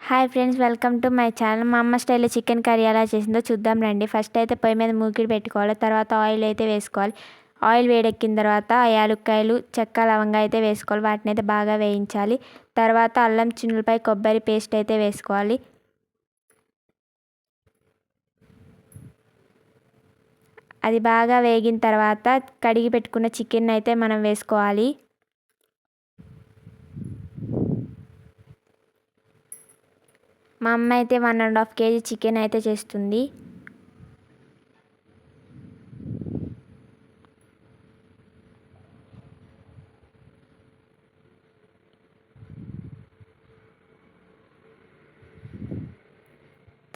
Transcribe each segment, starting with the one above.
Hi friends, welcome to my channel. మా అమ్మ స్టైల్లో చికెన్ కర్రీ ఎలా చేసిందో చూద్దాం రండి. ఫస్ట్ అయితే పొయ్యి మీద మూకిడి పెట్టుకోవాలి. తర్వాత ఆయిల్ అయితే వేసుకోవాలి. ఆయిల్ వేడెక్కిన తర్వాత యాలక్కాయలు, చెక్క, లవంగా అయితే వేసుకోవాలి. వాటిని అయితే బాగా వేయించాలి. తర్వాత అల్లం, చిన్నులపై కొబ్బరి పేస్ట్ అయితే వేసుకోవాలి. అది బాగా వేగిన తర్వాత కడిగి పెట్టుకున్న చికెన్ అయితే మనం వేసుకోవాలి. మా అమ్మ అయితే 1.5 kg చికెన్ అయితే చేస్తుంది.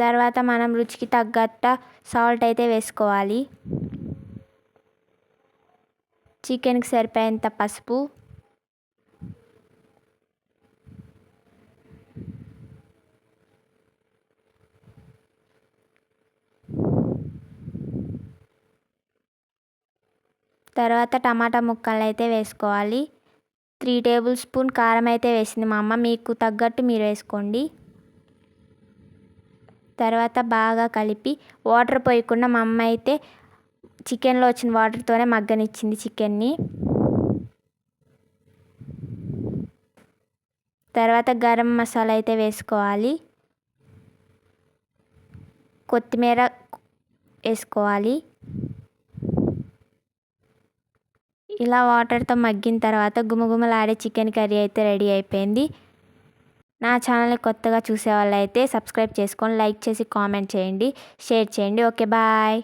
తర్వాత మనం రుచికి తగ్గట్టు సాల్ట్ అయితే వేసుకోవాలి. చికెన్కి సరిపోయేంత పసుపు, తర్వాత టమాటా ముక్కలు అయితే వేసుకోవాలి. 3 టేబుల్ స్పూన్ కారం అయితే వేసింది మా అమ్మ, మీకు తగ్గట్టు మీరు వేసుకోండి. తర్వాత బాగా కలిపి వాటర్ పోయకుండా మా అమ్మ అయితే చికెన్లో వచ్చిన వాటర్తోనే మగ్గనిచ్చింది చికెన్ని. తర్వాత గరం మసాలా అయితే వేసుకోవాలి. కొత్తిమీర వేసుకోవాలి. ఇలా వాటర్తో మగ్గిన తర్వాత గుమగుమలాడే చికెన్ కర్రీ అయితే రెడీ అయిపోయింది. నా ఛానల్ని కొత్తగా చూసే వాళ్ళు అయితే సబ్స్క్రైబ్ చేసుకొని లైక్ చేసి కామెంట్ చేయండి, షేర్ చేయండి. Okay, bye.